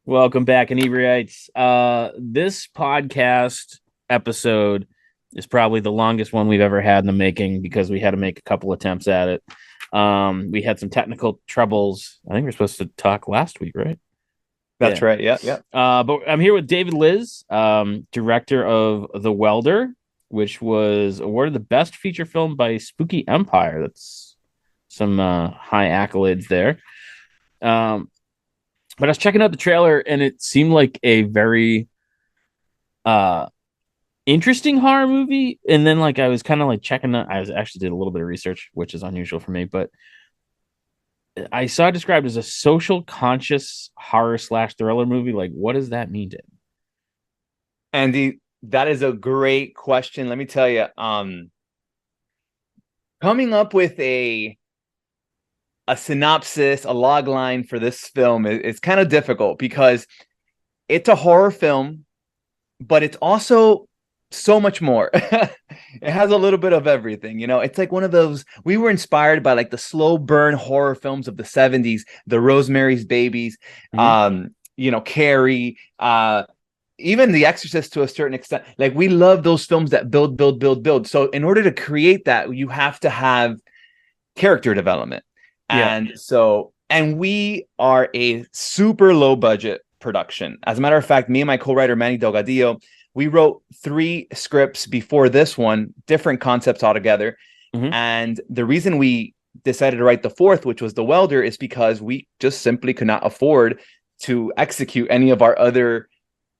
Welcome back, Inebri-ites. This podcast episode is probably the longest one we've ever had in the making because we had to make a couple attempts at it. We had some technical troubles. I think we were supposed to talk last week, right? That's Yeah. right. Yeah, yeah. But I'm here with David Liz, director of The Welder, which was awarded the best feature film by Spooky Empire. That's some high accolades there. But I was checking out the trailer and it seemed like a very uh interesting horror movie. And then like I was kind of like checking out, I was actually did a little bit of research, which is unusual for me, but I saw it described as a social conscious horror slash thriller movie. Like, what does that mean to him? Andy, that is a great question. Let me tell you, coming up with a synopsis, a log line for this film is kind of difficult because it's a horror film, but it's also so much more. It has a little bit of everything, It's like one of those we were inspired by like the slow burn horror films of the 70s, the Rosemary's Babies, Mm-hmm. Carrie, even The Exorcist to a certain extent. Like we love those films that build, build, build, build. So in order to create that, you have to have character development. Yeah. And we are a super low budget production. As a matter of fact, me and my co-writer Manny Delgadillo, we wrote 3 scripts before this one, different concepts altogether. Mm-hmm. And the reason we decided to write the 4th, which was The Welder, is because we just simply could not afford to execute any of our other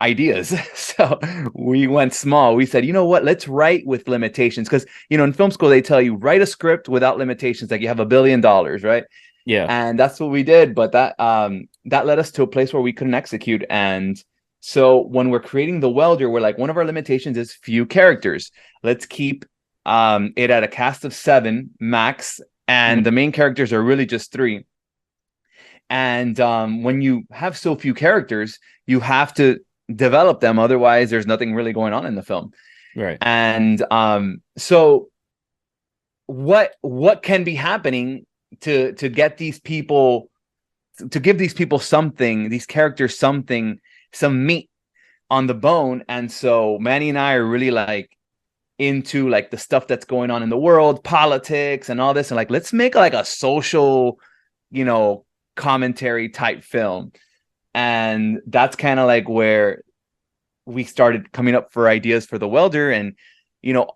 ideas. So we went small. We said, you know what, let's write with limitations. Because, in film school, they tell you write a script without limitations, like you have $1 billion, right? Yeah. And that's what we did. But that led us to a place where we couldn't execute. And so when we're creating The Welder, we're like, one of our limitations is few characters. Let's keep it at a cast of 7 max. And Mm-hmm. the main characters are really just 3. And when you have so few characters, you have to develop them. Otherwise, there's nothing really going on in the film. Right. And so what can be happening to get these people, to give these people something, these characters something, some meat on the bone? And so Manny and I are really like into like the stuff that's going on in the world, politics and all this, and like let's make like a social, commentary type film. And that's kind of like where we started coming up for ideas for The Welder. And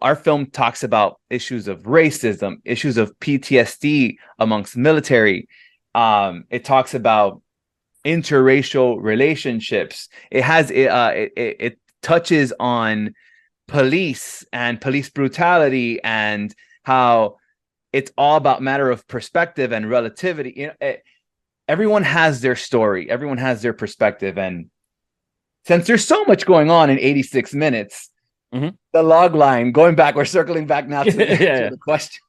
our film talks about issues of racism, issues of PTSD amongst military. It talks about interracial relationships. It touches on police and police brutality, and how it's all about matter of perspective and relativity. Everyone has their story, everyone has their perspective. And since there's so much going on in 86 minutes, Mm-hmm. the log line, going back, we're circling back now to Yeah. Yeah. the question.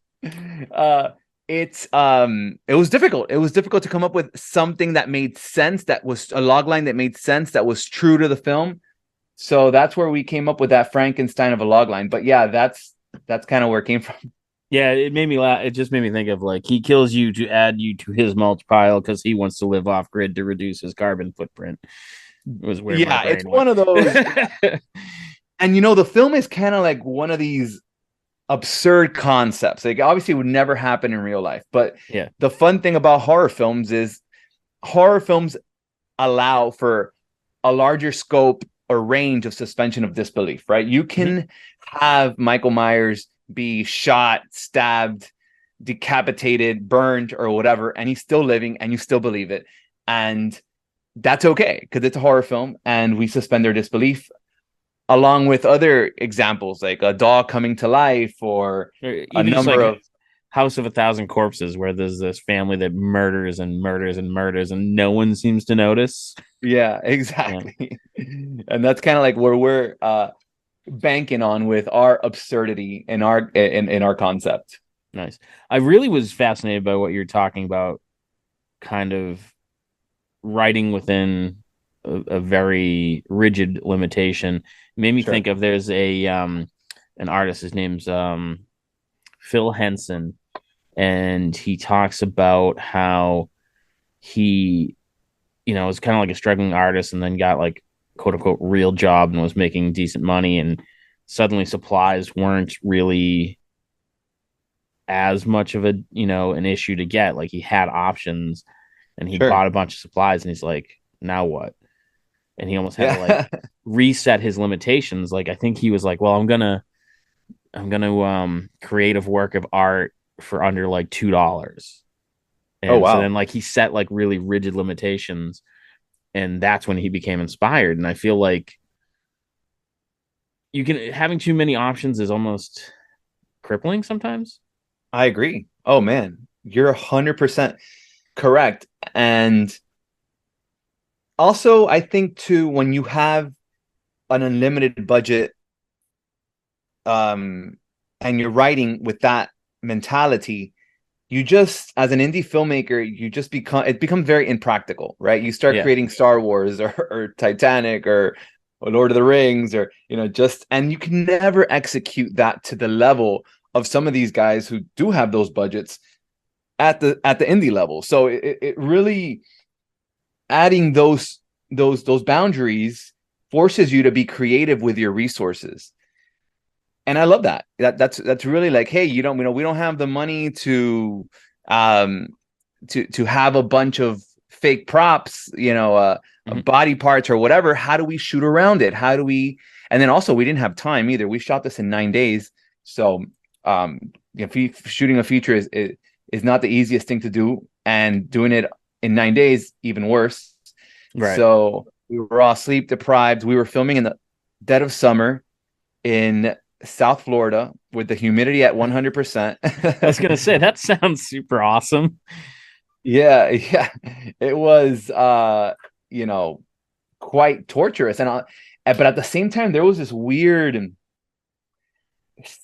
It was difficult. It was difficult to come up with something that made sense, that was a log line that made sense, that was true to the film. So that's where we came up with that Frankenstein of a log line. But yeah, that's kind of where it came from. Yeah, it made me laugh. It just made me think of like he kills you to add you to his mulch pile because he wants to live off grid to reduce his carbon footprint. It was where my Yeah, it's brain one of those. went. And the film is kind of like one of these absurd concepts. Like obviously it would never happen in real life. But Yeah. the fun thing about horror films is horror films allow for a larger scope or range of suspension of disbelief, right? You Mm-hmm. can have Michael Myers be shot, stabbed, decapitated, burned, or whatever, and he's still living and you still believe it. And that's okay because it's a horror film and we suspend their disbelief, along with other examples like a dog coming to life, or Or a even just number like of House of a Thousand Corpses, where there's this family that murders and murders and murders, and no one seems to notice. yeah, Yeah, exactly. And that's kind of like where we're banking on with our absurdity in our concept. nice. I really was fascinated by what you're talking about, kind of writing within a very rigid limitation. It made me Sure. think of there's a an artist. His name's Phil Henson, and he talks about how he was kind of like a struggling artist, and then got like quote unquote real job and was making decent money, and suddenly supplies weren't really as much of a an issue to get. Like he had options, and he Sure. bought a bunch of supplies, and he's like, now what? And he almost had to like Yeah. reset his limitations. Like I think he was like, well, I'm gonna creative work of art for under like $2. Oh, And so wow. then like he set like really rigid limitations, and that's when he became inspired. And I feel like you can having too many options is almost crippling sometimes. I agree. Oh man, you're 100% correct. And also, I think too, when you have an unlimited budget, um, and you're writing with that mentality, you just, as an indie filmmaker, you just it becomes very impractical, right? You start Yeah. creating Star Wars or Titanic or Lord of the Rings or just, and you can never execute that to the level of some of these guys who do have those budgets at the indie level. So it really, adding those boundaries forces you to be creative with your resources. And I love that. That's really like, hey, we don't have the money um to have a bunch of fake props, Mhm. body parts or whatever. How do we shoot around it? How do we? And then also, we didn't have time either. We shot this in 9 days, so um, shooting a feature is not the easiest thing to do, and doing it in 9 days even worse. Right. So we were all sleep deprived. We were filming in the dead of summer in South Florida with the humidity at 100%. I was gonna say that sounds super awesome. Yeah, yeah. It was you know, quite torturous. But at the same time, there was this weird and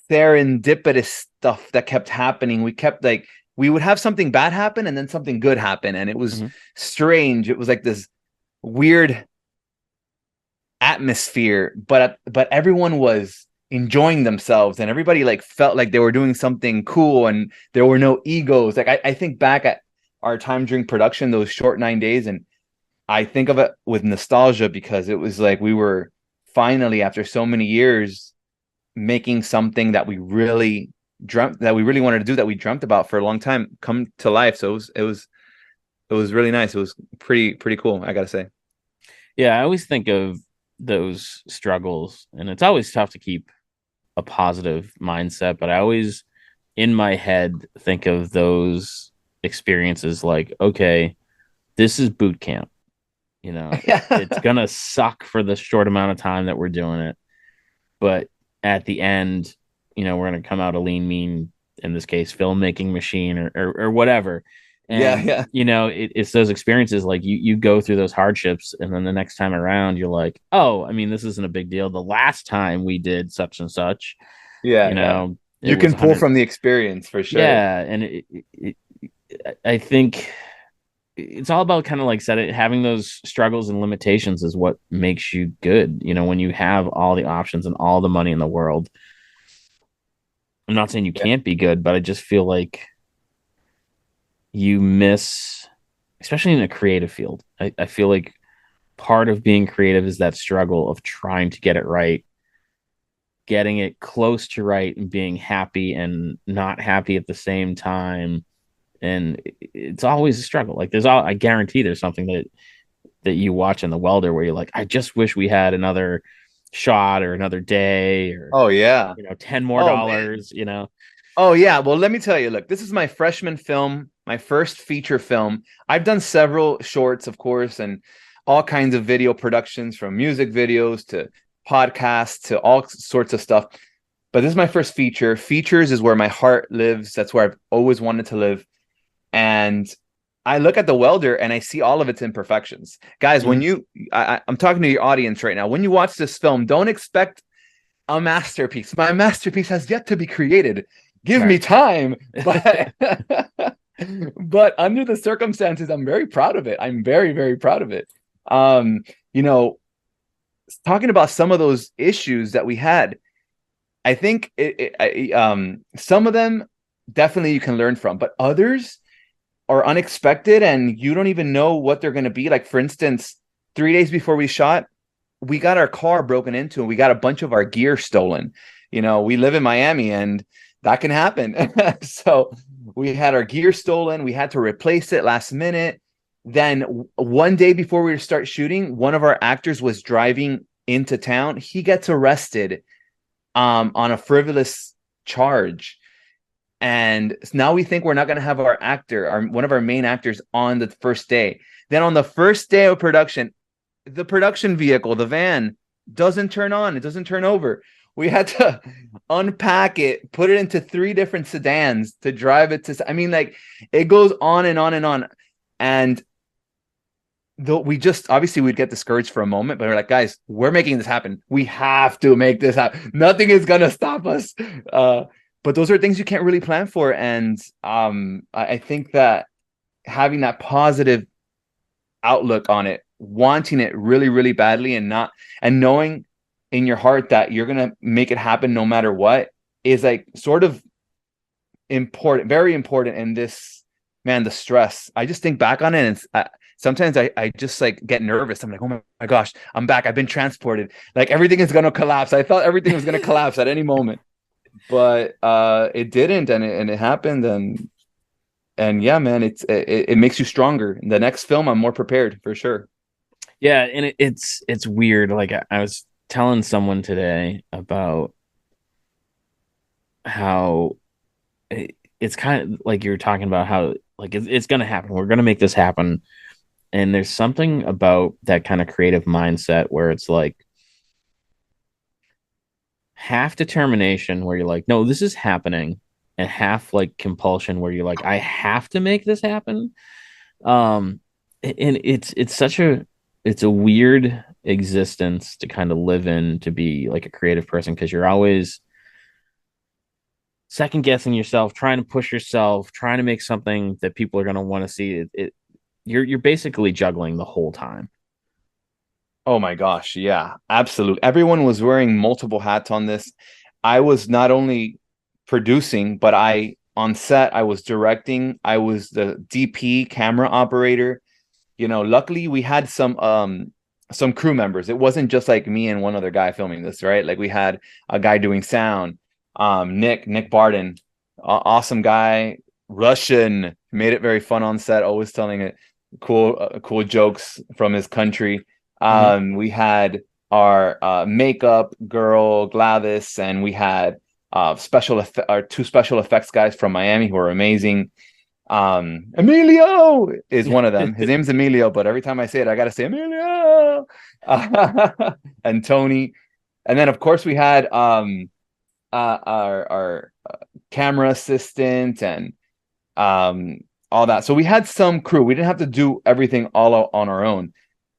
serendipitous stuff that kept happening. We would have something bad happen and then something good happen, and it was Mhm. strange. It was like this weird atmosphere, but everyone was enjoying themselves, and everybody like felt like they were doing something cool, and there were no egos. Like I think back at our time during production, those short 9 days, and I think of it with nostalgia because it was like we were finally, after so many years, making something that we really wanted to do, that we dreamt about for a long time, come to life. So it was really nice. It was pretty cool, I gotta say. Yeah, I always think of those struggles, and it's always tough to keep a positive mindset, but I always in my head think of those experiences like, okay, this is boot camp. It's Yeah. gonna suck for the short amount of time that we're doing it, but at the end, we're gonna come out a lean, mean, in this case, filmmaking machine or whatever. Yeah, And yeah. it's those experiences like you go through those hardships, and then the next time around, you're like, oh, I mean, this isn't a big deal. The last time we did such and such, Yeah, yeah. it You was can pull 100. from the experience for sure. Yeah, and I think it's all about kind of like said it having those struggles and limitations is what makes you good. When you have all the options and all the money in the world. I'm not saying you Yeah. can't be good, but I just feel like you miss, especially in a creative field. I feel like part of being creative is that struggle of trying to get it right, getting it close to right, and being happy and not happy at the same time. And it's always a struggle. Like I guarantee there's something that you watch in The Welder where you're like, I just wish we had another shot or another day or Oh yeah. 10 more Oh man. dollars. Oh yeah. Well, let me tell you, look, this is my freshman film, my first feature film. I've done several shorts, of course, and all kinds of video productions, from music videos to podcasts to all sorts of stuff. But this is my first feature. Features is where my heart lives. That's where I've always wanted to live. And I look at The Welder and I see all of its imperfections. Guys, Mm-hmm. I'm talking to your audience right now. When you watch this film, don't expect a masterpiece. My masterpiece has yet to be created. Give Right. me time. But but under the circumstances, I'm very proud of it. I'm very, very proud of it. Um, you know, Talking about some of those issues that we had, I think some of them definitely you can learn from, but others are unexpected and you don't even know what they're going to be. Like, for instance, 3 days before we shot, we got our car broken into and we got a bunch of our gear stolen. We live in Miami and that can happen. So we had our gear stolen. We had to replace it last minute. Then one day before we start shooting, one of our actors was driving into town. He gets arrested on a frivolous charge. And now we think we're not going to have one of our main actors on the first day. Then on the first day of production, the production vehicle, the van, doesn't turn on. It doesn't turn over. We had to unpack it, put it into 3 different sedans to drive it to. I mean, like, it goes on and on and on. And though we just obviously we'd get discouraged for a moment, but we're like, guys, we're making this happen. We have to make this happen. Nothing is gonna stop us. But those are things you can't really plan for. And I think that having that positive outlook on it, wanting it really, really badly, and knowing in your heart that you're gonna make it happen no matter what, is like sort of important, very important in this, man. The stress. I just think back on it, and sometimes I just like get nervous. I'm like, oh my gosh, I'm back. I've been transported. Like, everything is gonna collapse. I thought everything was gonna collapse at any moment, but it didn't, and it happened. And yeah, man, it makes you stronger. The next film, I'm more prepared for sure. Yeah, and it's weird. Like, I was telling someone today about how it's kind of like you're talking about how, like, it's going to happen. We're going to make this happen. And there's something about that kind of creative mindset where it's like half determination where you're like, no, this is happening, and half like compulsion where you're like, I have to make this happen. And it's a weird existence to kind of live in, to be like a creative person, because you're always second guessing yourself, trying to push yourself, trying to make something that people are going to want to see. You're basically juggling the whole time. Oh my gosh, yeah, absolutely. Everyone was wearing multiple hats on this. I was not only producing, but on set, I was directing. I was the DP, camera operator. Luckily we had some crew members. It wasn't just like me and one other guy filming this, right? Like, we had a guy doing sound, Nick Barden, awesome guy, Russian, made it very fun on set, always telling it cool jokes from his country. Mm-hmm. We had our makeup girl Gladys, and we had our 2 special effects guys from Miami who are amazing. Emilio is one of them. His name's Emilio, but every time I say it, I gotta say Emilio. And Tony. And then of course we had our camera assistant and all that. So we had some crew. We didn't have to do everything all on our own,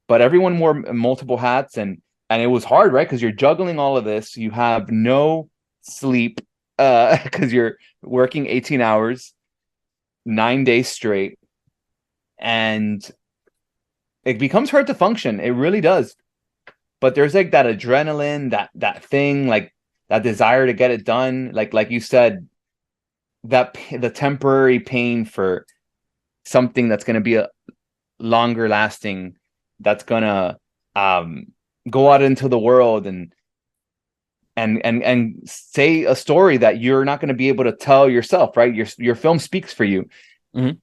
but everyone wore multiple hats, and it was hard, right? Because you're juggling all of this. You have no sleep because you're working 18 hours, 9 days straight, and it becomes hard to function. It really does. But there's like that adrenaline, that thing, like that desire to get it done. Like you said, the temporary pain for something that's going to be a longer lasting, that's going to go out into the world and say a story that you're not going to be able to tell yourself, right? Your film speaks for you. Mm-hmm.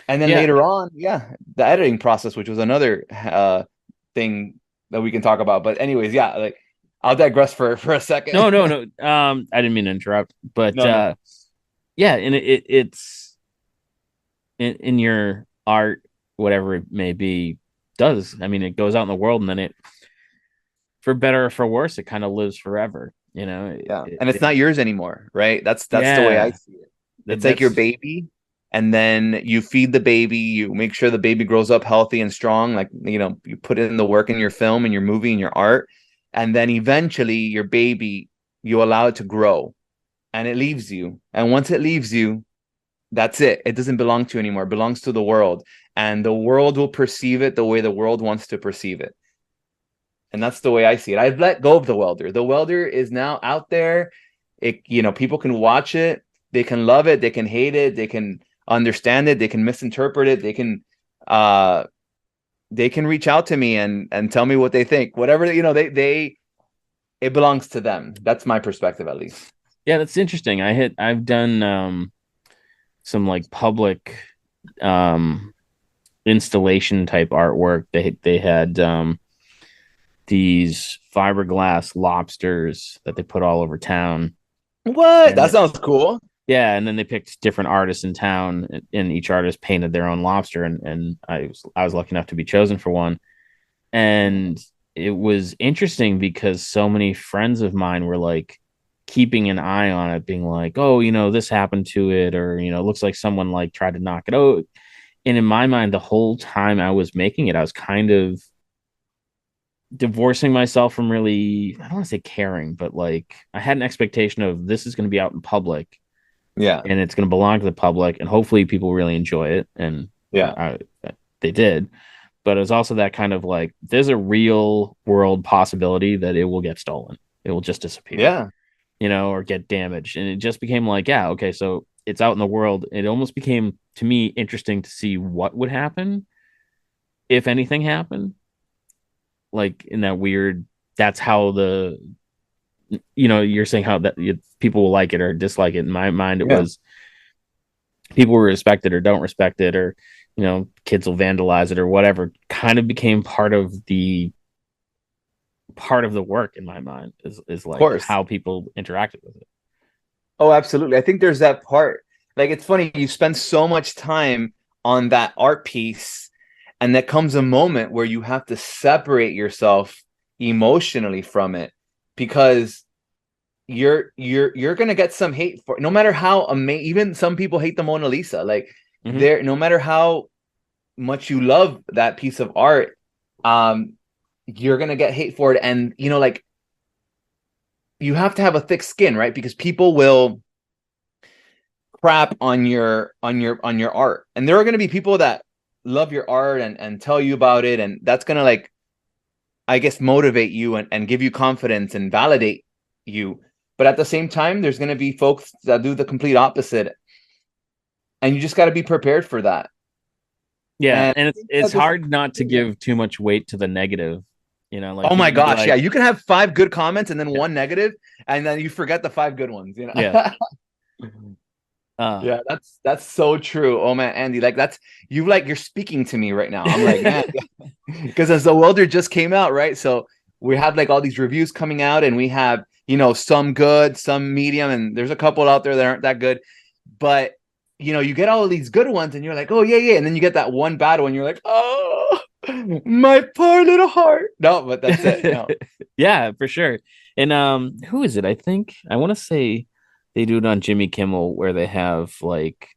And then later on, the editing process, which was another thing that we can talk about. But anyways, like, I'll digress for a second. No. I didn't mean to interrupt, but No. yeah, and it's in your art, whatever it may be, does. I mean, it goes out in the world, and then it, for better or for worse, it kind of lives forever. Yeah, and it's not yours anymore, right? That's the way I see it. It's like your baby, and then you feed the baby, you make sure the baby grows up healthy and strong. Like, you put in the work in your film and your movie and your art, and then eventually your baby, you allow it to grow, and it leaves you. And once it leaves you, that's it. It doesn't belong to you anymore. It belongs to the world, and the world will perceive it the way the world wants to perceive it. And that's the way I see it. I've let go of The Welder. The Welder is now out there. People can watch it. They can love it. They can hate it. They can understand it, they can misinterpret it, they can reach out to me and tell me what they think. Whatever, they it belongs to them. That's my perspective, at least. Yeah, that's interesting. I've done some like public um installation type artwork. They had these fiberglass lobsters that they put all over town. What? That And sounds cool. yeah, and then they picked different artists in town, and each artist painted their own lobster, and I was lucky enough to be chosen for one. And it was interesting because so many friends of mine were like keeping an eye on it, being like, oh, this happened to it, or it looks like someone like tried to knock it out. And in my mind, the whole time I was making it, I was kind of divorcing myself from really, I don't want to say caring, but like I had an expectation of this is going to be out in public Yeah. and it's going to belong to the public, and hopefully people really enjoy it. And Yeah. they did. But it was also that kind of like, there's a real world possibility that it will get stolen. It will just disappear, Yeah. or get damaged. And it just became like, yeah, okay, so it's out in the world. It almost became, to me, interesting to see what would happen if anything happened. Like in that weird, that's how you're saying how that people will like it or dislike it. In my mind, it was people will respect it or don't respect it, or kids will vandalize it or whatever. Kind of became part of the work in my mind, is like how people interacted with it. Oh, absolutely. I think there's that part. Like, it's funny, you spend so much time on that art piece, and there comes a moment where you have to separate yourself emotionally from it, because you're gonna get some hate for it. No matter how amazing, even some people hate the Mona Lisa. Like, no matter how much you love that piece of art, you're gonna get hate for it. And like, you have to have a thick skin, right? Because people will crap on your art, and there are going to be people that love your art and tell you about it, and that's going to, like, I guess, motivate you and give you confidence and validate you. But at the same time, there's going to be folks that do the complete opposite, and you just got to be prepared for that. Yeah, and it's hard not to give too much weight to the negative. Like, oh my gosh, like, yeah, you can have 5 good comments and then one negative, and then you forget the 5 good ones. Yeah. Yeah, that's so true. Oh man, Andy, like, you're speaking to me right now. I'm like, man, because as the welder just came out, right? So we have like all these reviews coming out, and we have some good, some medium, and there's a couple out there that aren't that good. But you get all of these good ones, and you're like, oh yeah, and then you get that one bad one. You're like, oh, my poor little heart. No, but that's it. No. Yeah, for sure. And who is it? I think I want to say they do it on Jimmy Kimmel, where they have like,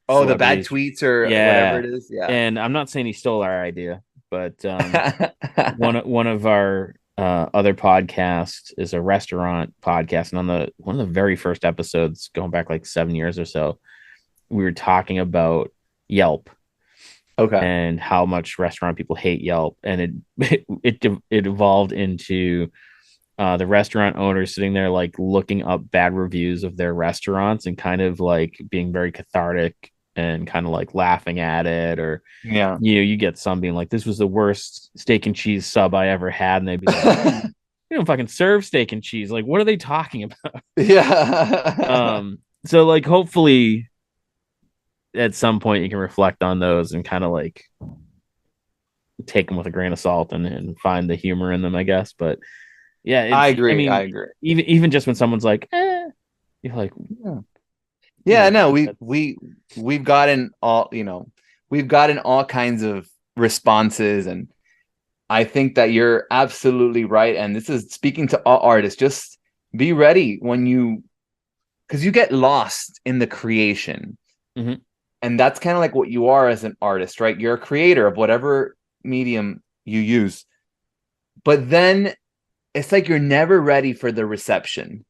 the bad tweets or whatever it is. Yeah. And I'm not saying he stole our idea, but one of our other podcasts is a restaurant podcast, and on one of the very first episodes, going back like 7 years or so, we were talking about Yelp. Okay. And how much restaurant people hate Yelp, and it evolved into the restaurant owners sitting there like looking up bad reviews of their restaurants and kind of like being very cathartic and kind of like laughing at it. Or you get some being like, this was the worst steak and cheese sub I ever had, and they'd be like, you don't fucking serve steak and cheese, like what are they talking about? Yeah. So like, hopefully at some point you can reflect on those and kind of like take them with a grain of salt and find the humor in them, I guess. But yeah, I agree. I mean, I agree. Even just when someone's like, you're like, yeah, no, we've gotten all, we've gotten all kinds of responses, and I think that you're absolutely right. And this is speaking to all artists, just be ready because you get lost in the creation. Mm-hmm. And that's kind of like what you are as an artist, right? You're a creator of whatever medium you use. But then it's like you're never ready for the reception.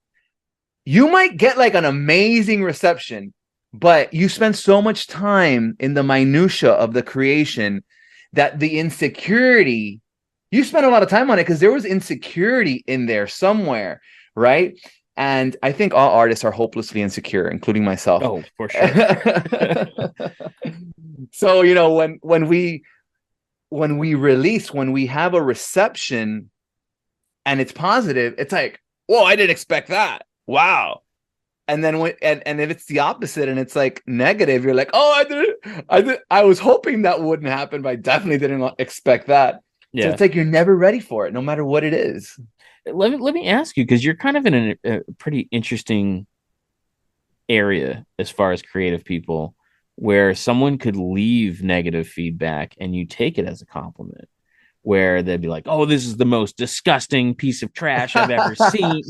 You might get like an amazing reception, but you spend so much time in the minutia of the creation that the insecurity, you spent a lot of time on it because there was insecurity in there somewhere, right? And I think all artists are hopelessly insecure, including myself. Oh, for sure. So, you know, when we have a reception and it's positive, it's like, whoa, I didn't expect that. Wow. And then and if it's the opposite and it's like negative, you're like, oh, I was hoping that wouldn't happen, but I definitely didn't expect that. So Yeah. it's like you're never ready for it, no matter what it is. Let me ask you, because you're kind of in a pretty interesting area as far as creative people, where someone could leave negative feedback and you take it as a compliment, where they'd be like, oh, this is the most disgusting piece of trash I've ever seen.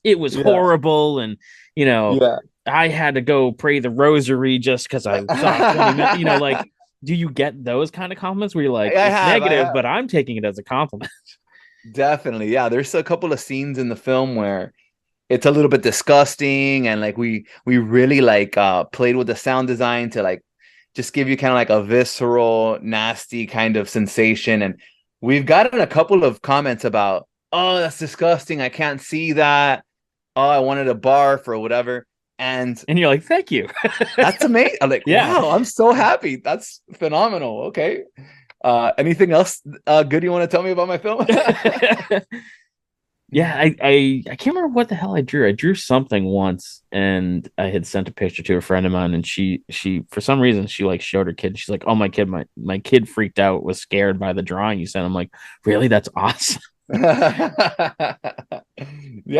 It was Yeah. horrible. And, you know, Yeah. I had to go pray the rosary just because I saw 20 minutes, like, do you get those kind of compliments where you're like, it's I negative, have. but I'm taking it as a compliment? Definitely. Yeah. There's a couple of scenes in the film where it's a little bit disgusting, and like we really like played with the sound design to like just give you kind of like a visceral, nasty kind of sensation. And we've gotten a couple of comments about, oh, that's disgusting. I can't see that. Oh, I wanted a barf or whatever. And And you're like, thank you. that's amazing. I'm like, Yeah. wow, I'm so happy. That's phenomenal. Okay. Anything else good you want to tell me about my film? Yeah, I can't remember what the hell I drew. I drew something once, and I had sent a picture to a friend of mine, and she for some reason she like showed her kid. She's like, "Oh, my kid freaked out, was scared by the drawing you sent." I'm like, "Really? That's awesome." Yeah,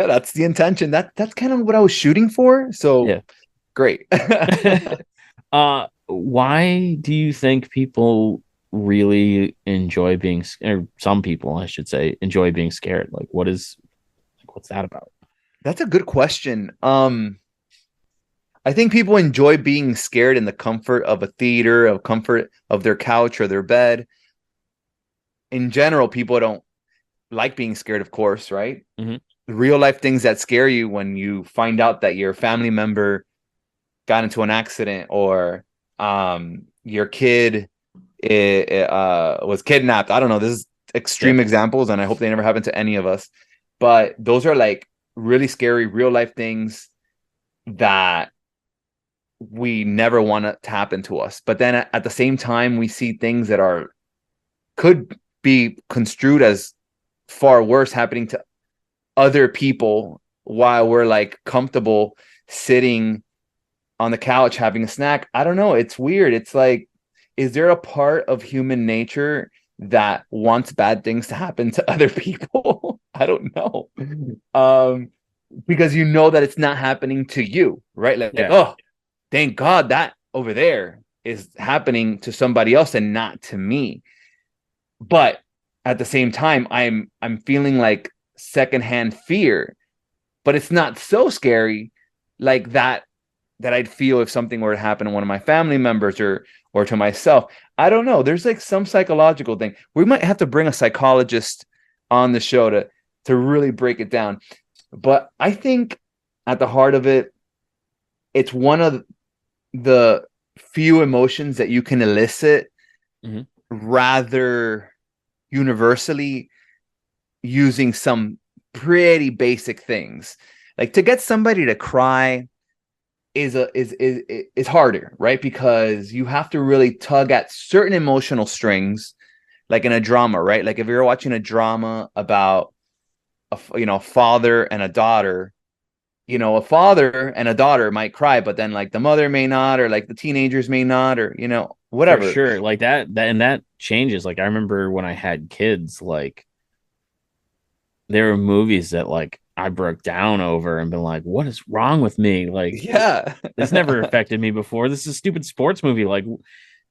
that's the intention. That's kind of what I was shooting for. So Yeah. great. Why do you think people really enjoy being, or some people, I should say, enjoy being scared? Like, what's that about? That's a good question. I think people enjoy being scared in the comfort of a theater, of comfort of their couch or their bed. In general, people don't like being scared, of course, right? Mm-hmm. Real life things that scare you when you find out that your family member got into an accident, or your kid was kidnapped. I don't know. This is Yeah, extreme examples, and I hope they never happen to any of us. But those are like really scary real life things that we never want to happen to us. But then at the same time, we see things that are could be construed as far worse happening to other people while we're like comfortable sitting on the couch having a snack. I don't know. It's weird. It's like, is there a part of human nature that wants bad things to happen to other people? I don't know. Because you know that it's not happening to you, right? Like, yeah, oh, thank God that over there is happening to somebody else and not to me. But at the same time, I'm feeling like secondhand fear, but it's not so scary like that I'd feel if something were to happen to one of my family members or to myself. I don't know. There's like some psychological thing. We might have to bring a psychologist on the show to really break it down. But I think at the heart of it, it's one of the few emotions that you can elicit mm-hmm. rather universally using some pretty basic things. Like to get somebody to cry is harder, right? Because you have to really tug at certain emotional strings, like in a drama, right? Like if you're watching a drama about a father and a daughter, a father and a daughter might cry, but then like the mother may not, or like the teenagers may not, or For whatever. sure. Like that changes. Like I remember when I had kids, like there were movies that like I broke down over and been like, what is wrong with me? Like Yeah. this never affected me before. This is a stupid sports movie. Like,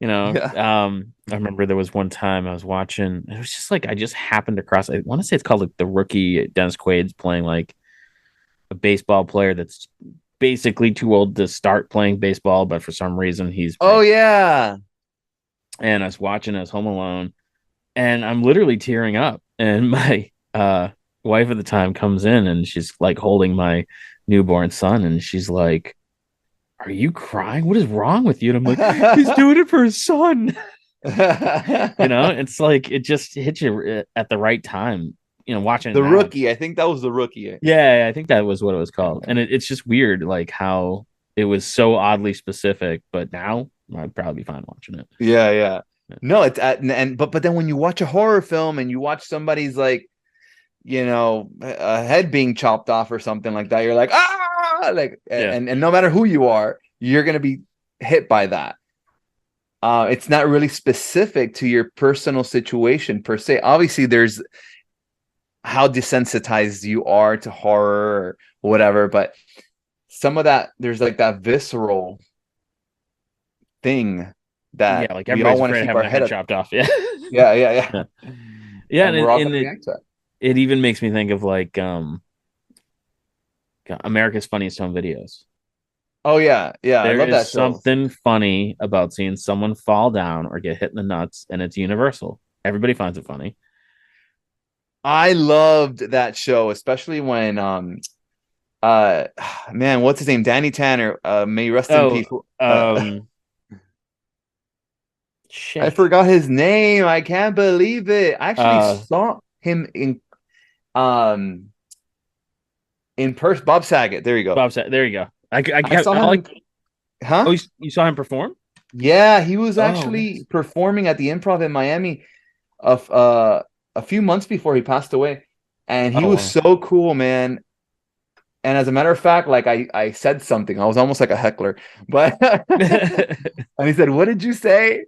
Yeah. I remember there was one time I was watching, it was just like I just happened across, I want to say it's called like The Rookie. Dennis Quaid's playing like a baseball player that's basically too old to start playing baseball, but for some reason he's Oh playing. yeah. And I was watching as Home Alone, and I'm literally tearing up. And my wife at the time comes in, and she's like holding my newborn son, and she's like, "Are you crying? What is wrong with you?" And I'm like, "He's doing it for his son." It's like it just hits you at the right time. watching it The now. Rookie. I think that was The Rookie. Yeah, I think that was what it was called. And it's just weird, like how it was so oddly specific, but now I'd probably be fine watching it. Yeah, yeah. Yeah. No, it's and but then when you watch a horror film and you watch somebody's like, a head being chopped off or something like that, you're like, ah, like, Yeah. and no matter who you are, you're gonna be hit by that. It's not really specific to your personal situation per se. Obviously, there's how desensitized you are to horror or whatever, but some of that, there's like that visceral thing that Yeah, like we all everybody's want to afraid of keep having our their head head up. chopped off. Yeah. Yeah, yeah, yeah. Yeah. Yeah, And and, we're all and gonna it, react to it. it even makes me think of like America's Funniest Home Videos. Oh yeah, yeah. I There love is that show. something funny about seeing someone fall down or get hit in the nuts, and it's universal. Everybody finds it funny. I loved that show, especially when uh man, what's his name? Danny Tanner, may he rest in Oh, peace. um, I shit. forgot his name. I can't believe it. I actually Uh, saw him um in person. Bob Saget. There you go. Bob said, there you go. I saw I him like. in, huh? Oh, you saw him perform? Yeah, he was Oh, actually nice. performing at the Improv in Miami of a few months before he passed away. And he Oh, was wow. so cool, man. And as a matter of fact, like I said something. I was almost like a heckler. But and he said, "What did you say?"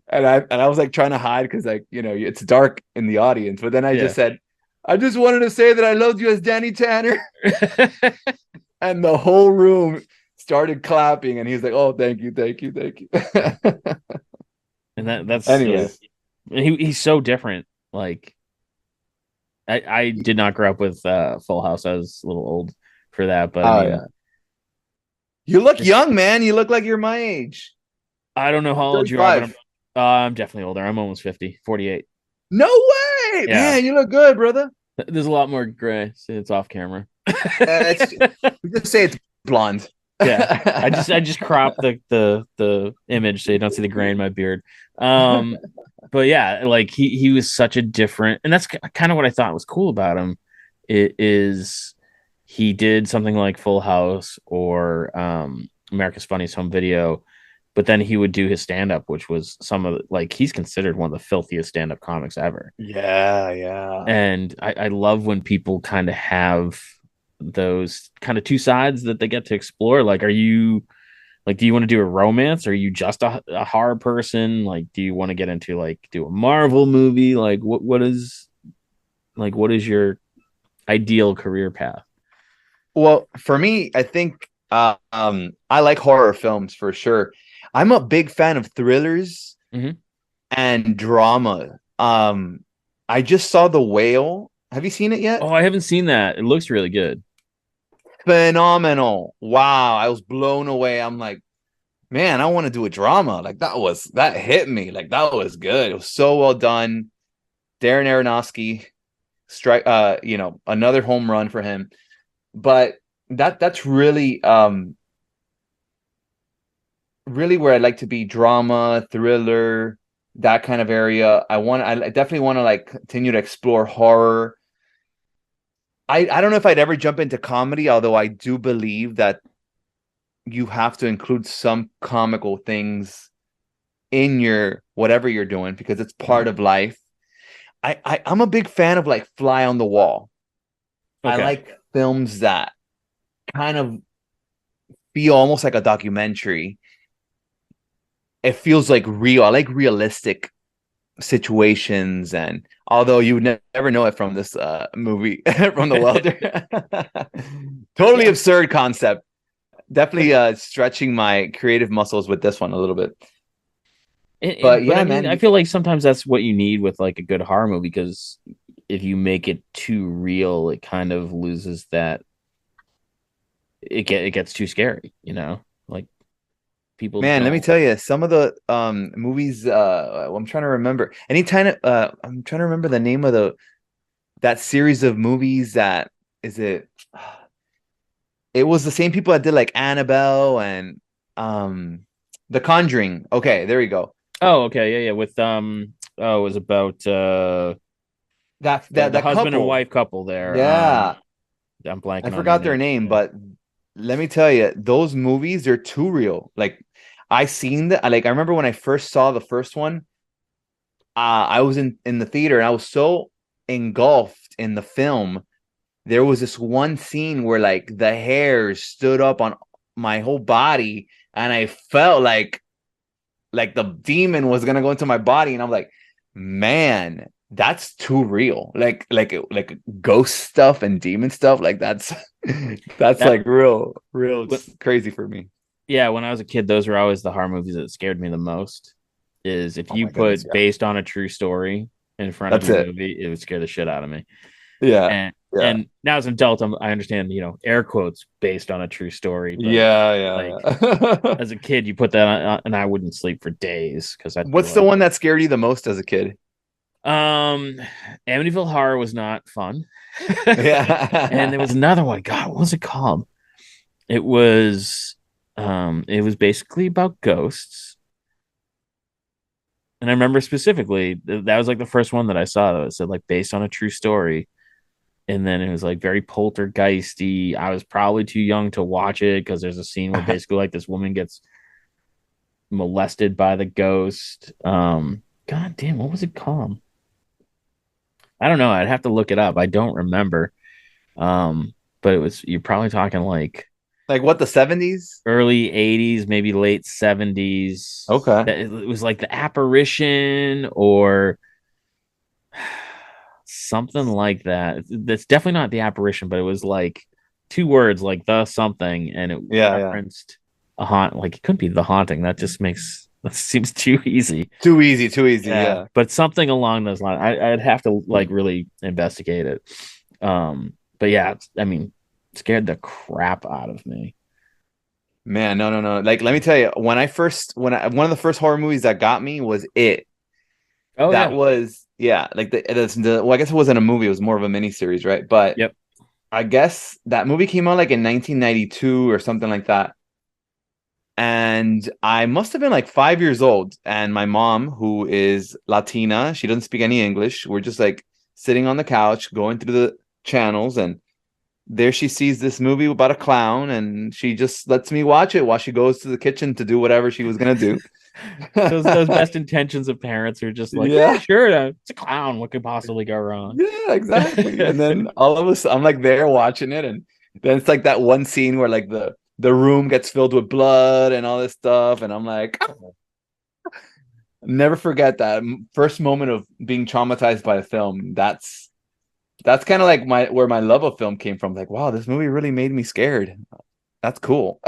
And I was like trying to hide because like, it's dark in the audience. But then I just Yeah. said, "I just wanted to say that I loved you as Danny Tanner." And the whole room started clapping and he's like, "Oh, thank you, thank you, thank you." And that's yeah. Anyways. He's so different. Like I did not grow up with Full House. I was a little old for that, but I Oh mean, yeah. You look young, man. You look like you're my age. I don't know how You're old you are, but 35. I'm definitely older. I'm almost 50, 48. No way, Yeah. man. You look good, brother. There's a lot more gray. So it's off camera. It's we just say it's blonde. Yeah. I just cropped the image so you don't see the gray in my beard. But yeah, like he was such a different, and that's kind of what I thought was cool about him. It is he did something like Full House or America's Funniest Home Video, but then he would do his stand up, which was some of like he's considered one of the filthiest stand up comics ever. Yeah, yeah. And I love when people kind of have those kind of two sides that they get to explore. Like, are you like, do you want to do a romance? Or are you just a horror person? Like, do you want to get into like do a Marvel movie? Like, what is your ideal career path? Well, for me, I think I like horror films for sure. I'm a big fan of thrillers Mm-hmm. and drama. I just saw The Whale. Have you seen it yet? Oh, I haven't seen that. It looks really good. Phenomenal. Wow, I was blown away. I'm like, man, I want to do a drama. Like that hit me. Like that was good. It was so well done. Darren Aronofsky, strike another home run for him. But that's really where I like to be, drama, thriller, that kind of area. I definitely want to like continue to explore horror. I don't know if I'd ever jump into comedy, although I do believe that you have to include some comical things in your whatever you're doing because it's Mhm. part of life. I'm a big fan of like Fly on the Wall. I Okay. like films that kind of feel almost like a documentary. It feels like real. I like realistic situations, and although you would never know it from this movie from The Welder. Totally Yeah. absurd concept. Definitely stretching my creative muscles with this one a little bit. But But I yeah, mean, man. I feel like sometimes that's what you need with like a good horror movie because if you make it too real, it kind of loses that it gets too scary, Like people Man, let me don't. tell you, some of the movies I'm trying to remember. I'm trying to remember the name of the that series of movies that is it it was the same people that did like Annabelle and The Conjuring. Okay, there you go. Oh, okay, yeah, yeah. With oh, it was about that the that that husband and couple. wife couple there. Yeah, I'm I blanking on their forgot their names. name, Yeah. but let me tell you, those movies, they're too real. Like I seen that. Like I remember when I first saw the first one, I was in the theater and I was so engulfed in the film. There was this one scene where like the hairs stood up on my whole body, and I felt like the demon was gonna go into my body, and I'm like, man, that's too real. Like ghost stuff and demon stuff. Like that's that's That like real when, crazy for me. yeah, when I was a kid, those were always the horror movies that scared me the most. Is if Oh you my goodness, put yeah. based on a true story in front of That's your it. movie, it would scare the shit out of me. Yeah. And Yeah. and now as an adult, I understand, air quotes based on a true story, but Yeah, like yeah, yeah. as a kid, you put that on, and I wouldn't sleep for days because I'd be What's the like, one that scared you the most as a kid? um, Amityville Horror was not fun. And there Yeah. was another one. God, what was it called? It was it was basically about ghosts. And I remember specifically that was like the first one that I saw that said like based on a true story. And then it was like very poltergeisty. I was probably too young to watch it because there's a scene where basically like this woman gets molested by the ghost. God damn, what was it called? I don't know. I'd have to look it up. I don't remember. But it was you're probably talking like Like what, the 70s? early 80s, maybe late 70s. Okay. That it was like the apparition or something like that. That's definitely not the apparition, but it was like two words like the something and it Yeah, yeah. referenced a haunt. Like it couldn't be the haunting. That seems too easy. Too easy, too easy. Yeah, Yeah. but something along those lines. I'd have to like really investigate it. But yeah, I mean, scared the crap out of me. Man, no, no, no. Like, let me tell you, one of the first horror movies that got me was It. Oh That yeah. was, yeah, like well, I guess it wasn't a movie, it was more of a mini series, right? But Yep. I guess that movie came out like in 1992 or something like that. And I must have been like 5 years old. And my mom, who is Latina, she doesn't speak any English. We're just like sitting on the couch, going through the channels, and there she sees this movie about a clown, and she just lets me watch it while she goes to the kitchen to do whatever she was gonna do. Those best intentions of parents are just like, yeah, Yeah, sure, it's a clown. What could possibly go wrong? yeah, exactly. And then all of a sudden, I'm like there watching it, and then it's like that one scene where like the room gets filled with blood and all this stuff, and I'm like, never forget that first moment of being traumatized by a film. That's kind of like my where my love of film came from. Like, wow, this movie really made me scared. That's cool.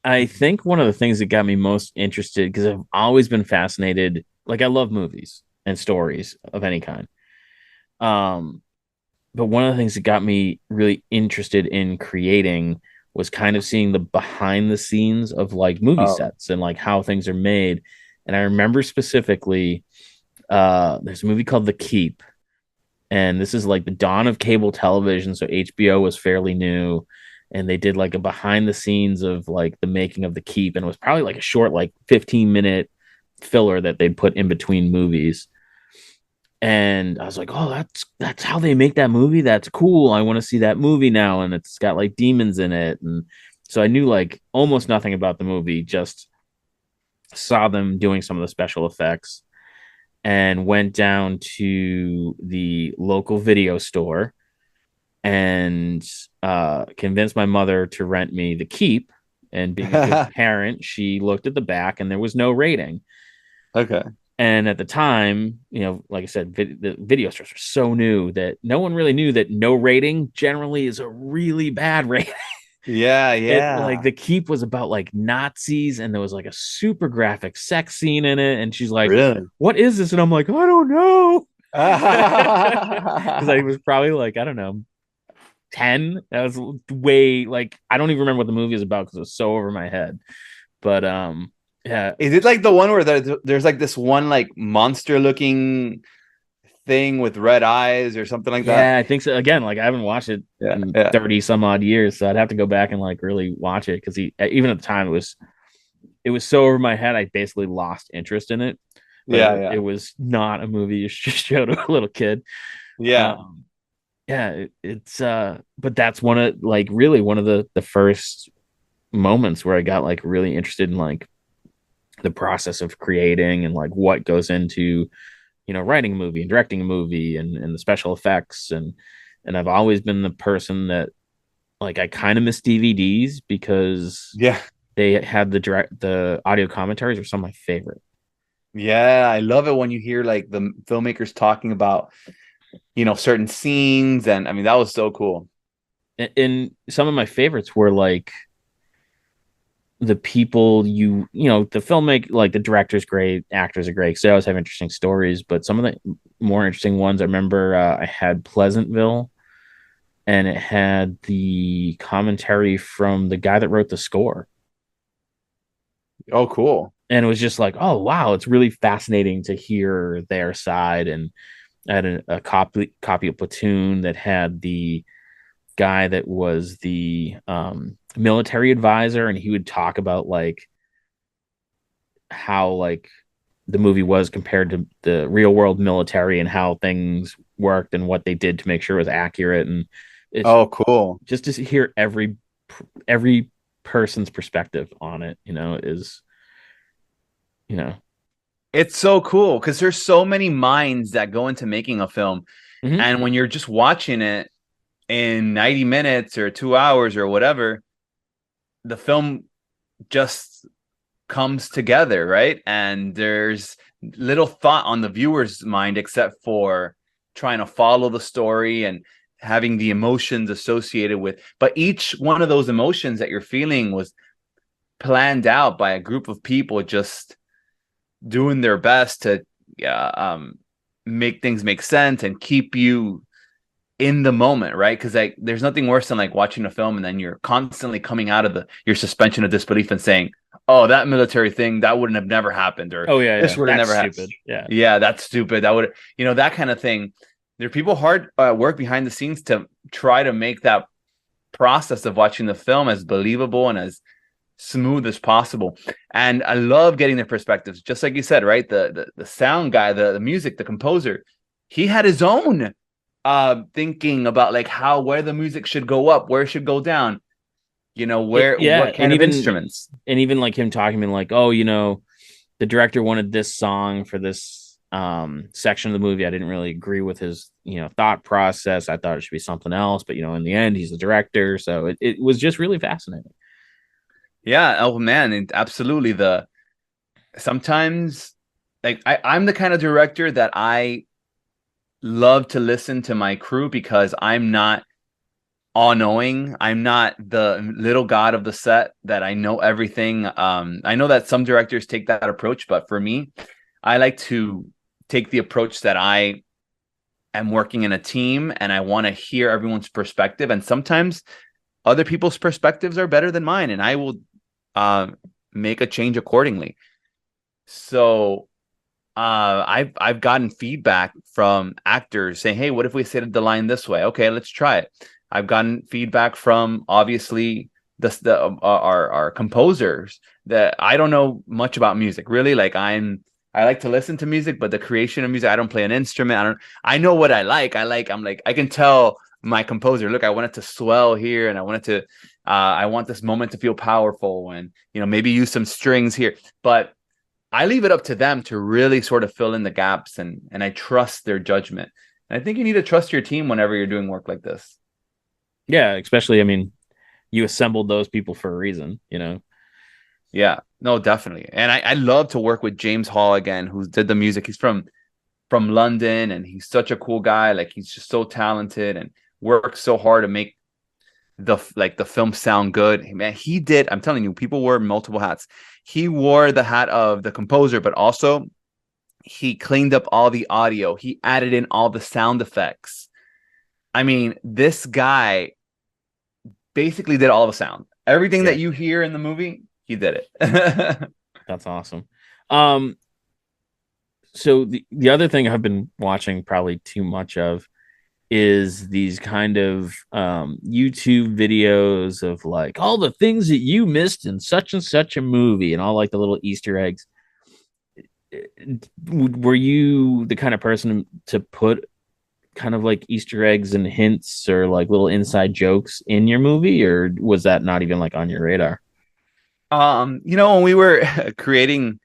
I think one of the things that got me most interested, because I've always been fascinated, like I love movies and stories of any kind. Um, but one of the things that got me really interested in creating was kind of seeing the behind the scenes of like movie Oh. sets and like how things are made. And I remember specifically, there's a movie called The Keep, and this is like the dawn of cable television, so HBO was fairly new, and they did like a behind the scenes of like the making of The Keep, and it was probably like a short like 15-minute filler that they'd put in between movies. And I was like, oh, that's how they make that movie. That's cool. I want to see that movie now, and it's got like demons in it. And so I knew like almost nothing about the movie, just saw them doing some of the special effects and went down to the local video store and convinced my mother to rent me The Keep. And being a good parent, she looked at the back and there was no rating. Okay. And at the time, like I said, the video stores are so new that no one really knew that no rating generally is a really bad rating. Yeah, It like yeah. The Keep was about like Nazis and there was like a super graphic sex scene in it. And she's like, Really? "What is this?" And I'm like, "I don't know." Because I was probably like, I don't know, 10. That was way like I don't even remember what the movie is about because it was so over my head. But yeah. Is it like the one where there's like this one like monster looking thing with red eyes or something like that? Yeah, I think so. Again, like I haven't watched it Yeah, in yeah. 30 some odd years, so I'd have to go back and like really watch it because he even at the time it was so over my head I basically lost interest in it. but Yeah, it yeah, was not a movie you should show to a little kid. yeah, Um, yeah, it's but that's one of like really one of the first moments where I got like really interested in like the process of creating and like what goes into writing a movie and directing a movie and the special effects and I've always been the person that like I kind of miss DVDs because yeah, they had the audio commentaries were some of my favorite. yeah. I love it when you hear like the filmmakers talking about, certain scenes, and I mean that was so cool. And some of my favorites were like the people the filmmaker, like the director's great, actors are great because they always have interesting stories, but some of the more interesting ones I remember, I had Pleasantville, and it had the commentary from the guy that wrote the score, Oh, cool. and it was just like, oh wow, it's really fascinating to hear their side. And I had a copy of Platoon that had the guy that was the military advisor, and he would talk about like how like the movie was compared to the real world military and how things worked and what they did to make sure it was accurate. And it's Oh, cool. just to hear every person's perspective on it, is you know It's so cool because there's so many minds that go into making a film. mm-hmm. And when you're just watching it in 90 minutes or 2 hours or whatever, the film just comes together, right? And there's little thought on the viewer's mind except for trying to follow the story and having the emotions associated with. But each one of those emotions that you're feeling was planned out by a group of people just doing their best to make things make sense and keep you in the moment, right? Because like there's nothing worse than like watching a film and then you're constantly coming out of your suspension of disbelief and saying, "Oh, that military thing that wouldn't have never happened," or Oh yeah, "This yeah, would have that's never happened." stupid. Yeah. Yeah, that's stupid. That would, that kind of thing. There are people hard work behind the scenes to try to make that process of watching the film as believable and as smooth as possible. And I love getting their perspectives. Just like you said, right? The sound guy, the music, the composer, he had his own thinking about like where the music should go up, where it should go down, Yeah, what kind of instruments. and even like him talking to me like, oh, the director wanted this song for this section of the movie. I didn't really agree with his thought process. I thought it should be something else, but in the end he's the director, so it was just really fascinating. Yeah, oh man, and absolutely. The Sometimes like I'm the kind of director that I love to listen to my crew because I'm not all knowing. I'm not the little god of the set that I know everything. I know that some directors take that approach, but for me, I like to take the approach that I am working in a team and I want to hear everyone's perspective. And sometimes other people's perspectives are better than mine, and I will uh, make a change accordingly. So I've gotten feedback from actors saying, "Hey, what if we said the line this way? Okay, let's try it." I've gotten feedback from obviously our composers that I don't know much about music really. Like I like to listen to music, but the creation of music, I don't play an instrument. I know what I like. I'm like I can tell my composer, look, I want it to swell here, and I want it to I want this moment to feel powerful, and maybe use some strings here, but I leave it up to them to really sort of fill in the gaps, and I trust their judgment. And I think you need to trust your team whenever you're doing work like this. Yeah, especially, I mean, you assembled those people for a reason. Yeah, no, definitely. And I love to work with James Hall again, who did the music. He's from London, and he's such a cool guy. Like he's just so talented and works so hard to make the film sound good. Man, he did. I'm telling you, people wore multiple hats. He wore the hat of the composer, but also he cleaned up all the audio. He added in all the sound effects. I mean, this guy basically did all the sound. Everything Yeah, that you hear in the movie, he did it. that's awesome. Um, so the other thing I've been watching probably too much of is these kind of YouTube videos of like all the things that you missed in such and such a movie and all like the little Easter eggs. were you the kind of person to put kind of like Easter eggs and hints or like little inside jokes in your movie, or was that not even like on your radar? When we were creating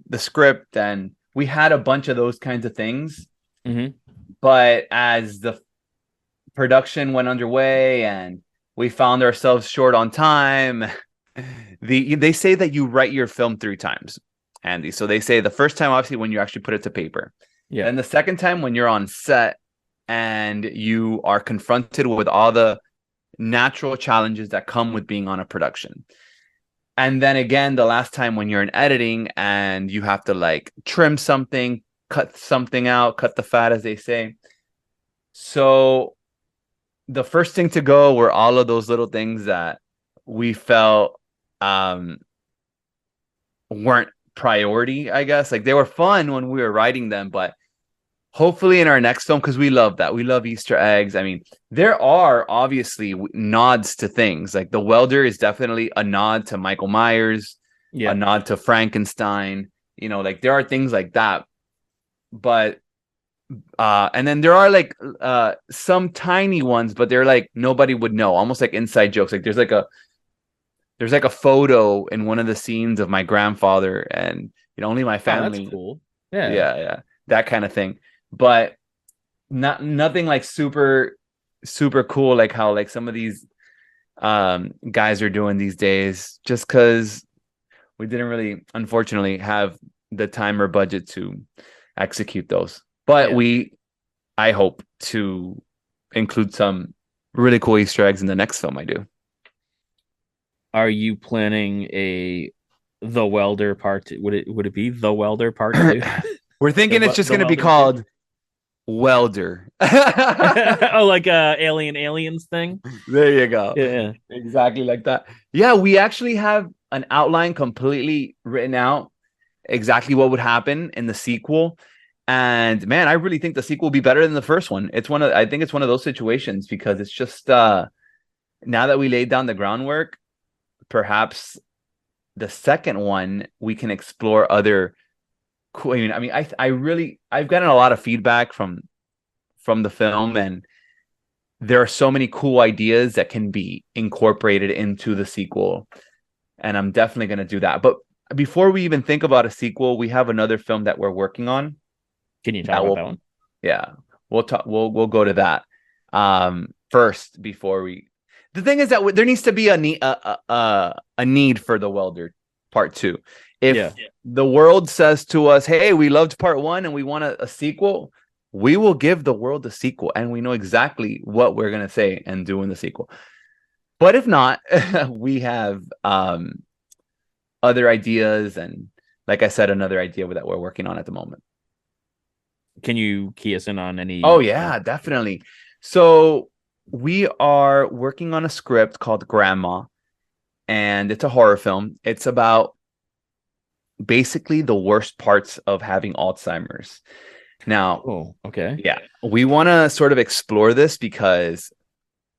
the script, and we had a bunch of those kinds of things, Mm-hmm. but as the production went underway and we found ourselves short on time, they say that you write your film 3 times, Andy. So they say the first time, obviously, when you actually put it to paper. Yeah. Then the second time when you're on set and you are confronted with all the natural challenges that come with being on a production. And then again, the last time when you're in editing and you have to like trim something, cut something out, cut the fat, as they say. So the first thing to go were all of those little things that we felt um, weren't priority, I guess. Like they were fun when we were writing them, but hopefully in our next film, because we love that. We love Easter eggs. I mean, there are obviously nods to things. Like The Welder is definitely a nod to Michael Myers, a Yeah. nod to Frankenstein. Like there are things like that. But and then there are like some tiny ones, but they're like nobody would know, almost like inside jokes. Like there's like a photo in one of the scenes of my grandfather, and only my Oh, that's family. cool. Yeah. Yeah, yeah, that kind of thing. But nothing like super super cool, like how like some of these guys are doing these days, just because we didn't really, unfortunately, have the time or budget to execute those. But Yeah. I hope to include some really cool Easter eggs in the next film I do. Are you planning a The Welder part two? Would it be The Welder part two? We're thinking it's just The going to be Welder two? called Welder. Oh, like aliens thing. There you go. Yeah. Exactly like that. Yeah, we actually have an outline completely written out, exactly what would happen in the sequel. And man, I really think the sequel will be better than the first one. I think it's one of those situations, because it's just now that we laid down the groundwork, perhaps the second one we can explore other cool. I've gotten a lot of feedback from the film, and there are so many cool ideas that can be incorporated into the sequel, and I'm definitely going to do that. But before we even think about a sequel, we have another film that we're working on Can you talk that about will, that one? yeah, we'll talk. We'll go to that first before we. The thing is that there needs to be a need for the Welder Part 2. If Yeah. the world says to us, "Hey, we loved Part 1 and we want a sequel," we will give the world a sequel, and we know exactly what we're gonna say and do in the sequel. But if not, we have other ideas, and like I said, another idea that we're working on at the moment. Can you key us in on Oh any? yeah, definitely. So we are working on a script called Grandma, and it's a horror film. It's about basically the worst parts of having Alzheimer's. Now, Oh, okay. yeah, we want to sort of explore this because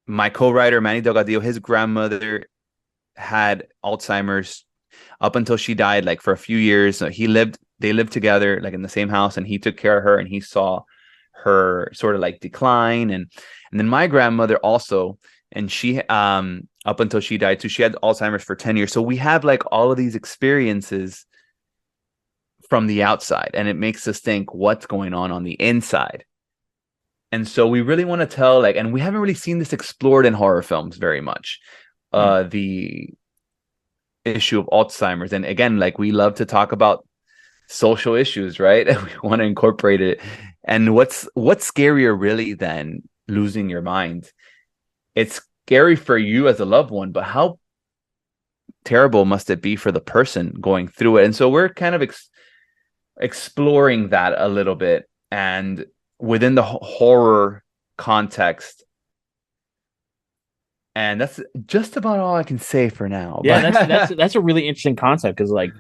my co-writer Manny Delgadillo, his grandmother had Alzheimer's up until she died, like for a few years. So they lived together, like in the same house, and he took care of her, and he saw her sort of like decline, and then my grandmother also, and she up until she died too, she had Alzheimer's for 10 years. So we have like all of these experiences from the outside, and it makes us think what's going on the inside. And so we really want to tell, like, and we haven't really seen this explored in horror films very much. Hmm. The issue of Alzheimer's. And again, like we love to talk about social issues, right? We want to incorporate it. And what's scarier really than losing your mind? It's scary for you as a loved one, but how terrible must it be for the person going through it? And so we're kind of exploring that a little bit, and within the horror context. And that's just about all I can say for now. Yeah, that's a really interesting concept because, like,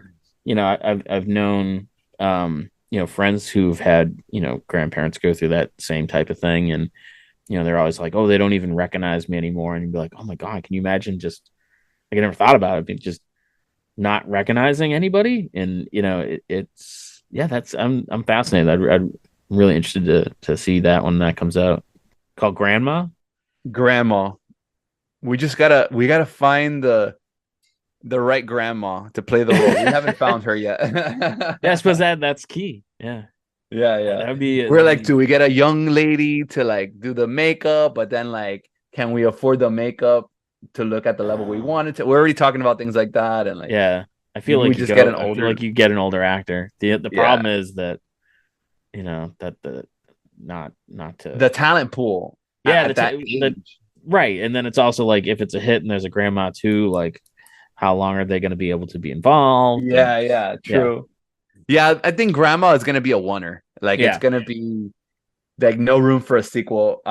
I've known friends who've had grandparents go through that same type of thing, and they're always like, oh, they don't even recognize me anymore, and you'd be like, oh my god, can you imagine? Just like I never thought about it, but just not recognizing anybody, and yeah, that's I'm fascinated. I'm really interested to see that when that comes out. Called Grandma. Grandma. We gotta find the right grandma to play the role. We haven't found her yet. Yeah, I suppose that's key. Yeah, Yeah, that, yeah. that would be We're that'd like, be do we get a young lady to like do the makeup, but then like, can we afford the makeup to look at the level we wanted to? We're already talking about things like that, and like yeah. I feel maybe we like you just get go. an I feel like older, you get an older actor. The yeah, problem is that that the not to the talent pool yeah at that the age. right, and then it's also like if it's a hit and there's a grandma too, like how long are they going to be able to be involved? And Yeah, yeah, yeah, true. Yeah, I think Grandma is gonna be a oneer. Like it's yeah, gonna be like no room for a sequel.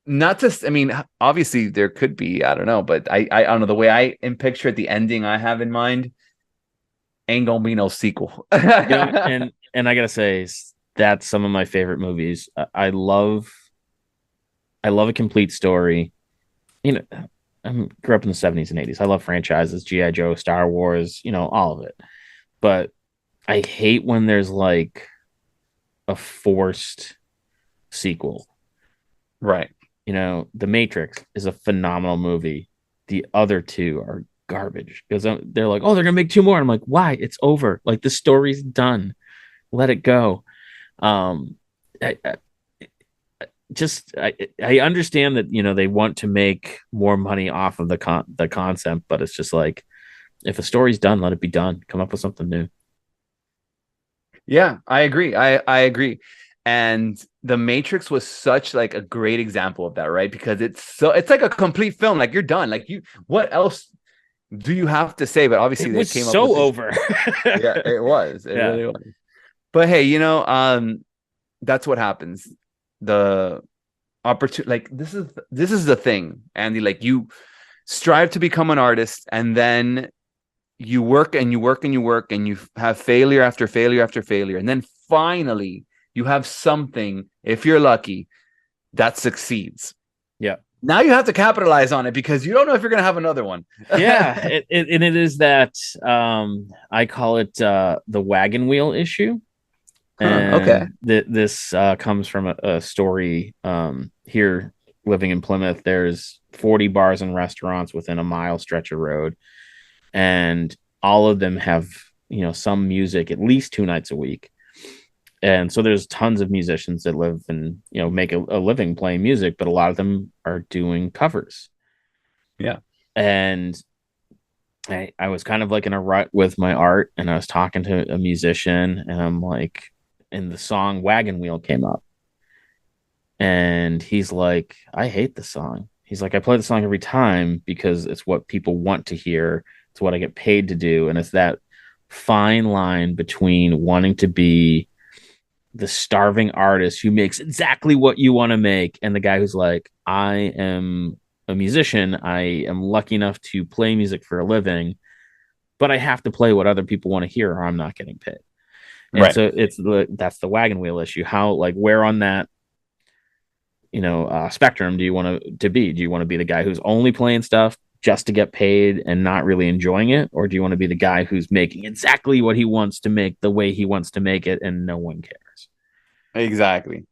Not just I mean, obviously there could be, I don't know, but I don't know the way I in picture the ending I have in mind ain't gonna be no sequel. and I gotta say that's some of my favorite movies. I love a complete story. You know, I grew up in the 70s and 80s. I love franchises, GI Joe, Star Wars, all of it. But I hate when there's like a forced sequel. Right. The Matrix is a phenomenal movie. The other two are garbage because they're like, oh, they're gonna make two more. I'm like, why? It's over. Like the story's done. Let it go. Um, I just I understand that they want to make more money off of the concept, but it's just like if a story's done, let it be done. Come up with something new. Yeah, I agree. I agree. And The Matrix was such like a great example of that, right? Because it's like a complete film. Like you're done. Like you what else do you have to say? But obviously It they was came up with so this. over. Yeah, it was. It Yeah, really was. But hey, that's what happens. The opportunity like this is the thing, Andy. Like you strive to become an artist and then you work and you work and you work and you have failure after failure after failure. And then finally you have something, if you're lucky, that succeeds. yeah, Now you have to capitalize on it because you don't know if you're going to have another one. yeah. And it is that I call it the wagon wheel issue. Huh, okay. And this comes from a story here living in Plymouth. There's 40 bars and restaurants within a mile stretch of road, and all of them have some music at least 2 nights a week. And so there's tons of musicians that live and make a living playing music, but a lot of them are doing covers. Yeah. And I was kind of like in a rut with my art, and I was talking to a musician, and I'm like, and the song Wagon Wheel came up, and he's like, I hate the song. He's like, I play the song every time because it's what people want to hear. It's what I get paid to do. And it's that fine line between wanting to be the starving artist who makes exactly what you want to make and the guy who's like, I am a musician. I am lucky enough to play music for a living, but I have to play what other people want to hear or I'm not getting paid. And Right. so that's the wagon wheel issue. How like where on that spectrum do you want to be? Do you want to be the guy who's only playing stuff just to get paid and not really enjoying it, or do you want to be the guy who's making exactly what he wants to make the way he wants to make it and no one cares? Exactly.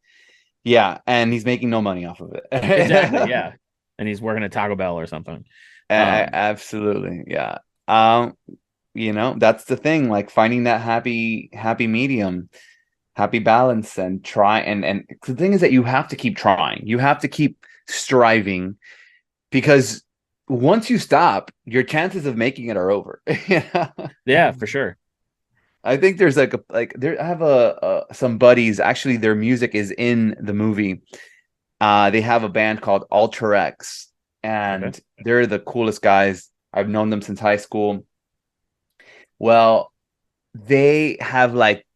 Yeah. And he's making no money off of Exactly, it. yeah. And he's working at Taco Bell or something. Um, Absolutely. Yeah. Um, that's the thing, like finding that happy medium, happy balance, and try and the thing is that you have to keep trying, you have to keep striving, because once you stop, your chances of making it are over. Yeah. yeah, for sure. I think there's like there I have some buddies, actually their music is in the movie. They have a band called Ultra X, Okay. and they're the coolest guys. I've known them since high school. Well, they have like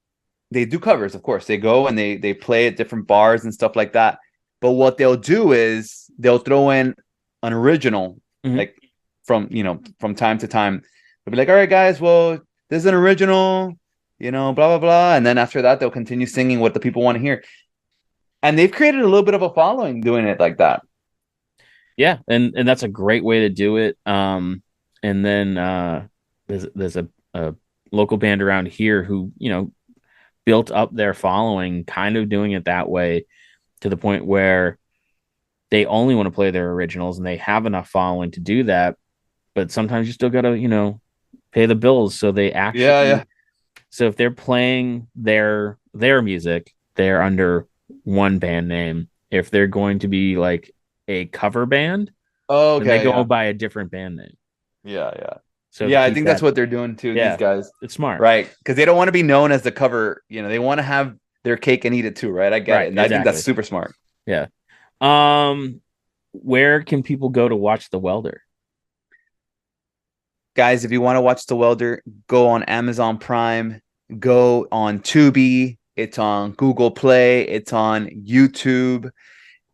they do covers, of course. They go and they play at different bars and stuff like that. But what they'll do is they'll throw in an original, Mm-hmm. like from time to time. They'll be like, all right, guys, well, this is an original, blah blah blah. And then after that, they'll continue singing what the people want to hear. And they've created a little bit of a following doing it like that. Yeah, and that's a great way to do it. And then there's a local band around here who built up their following, kind of doing it that way to the point where they only want to play their originals and they have enough following to do that. But sometimes you still got to, pay the bills. So they Yeah, yeah. actually, so if they're playing their music, they're under one band name. If they're going to be like a cover band, then they Okay, go yeah. by a different band name. Yeah, yeah. So to Yeah, I keep think that's that, what they're doing too, these yeah, guys. it's smart. Right. Because they don't want to be known as the cover, they want to have their cake and eat it too, right? I get it. Right, And I think that's exactly. super smart. Yeah. Um, where can people go to watch The Welder? Guys, if you want to watch The Welder, go on Amazon Prime, go on Tubi, it's on Google Play, it's on YouTube,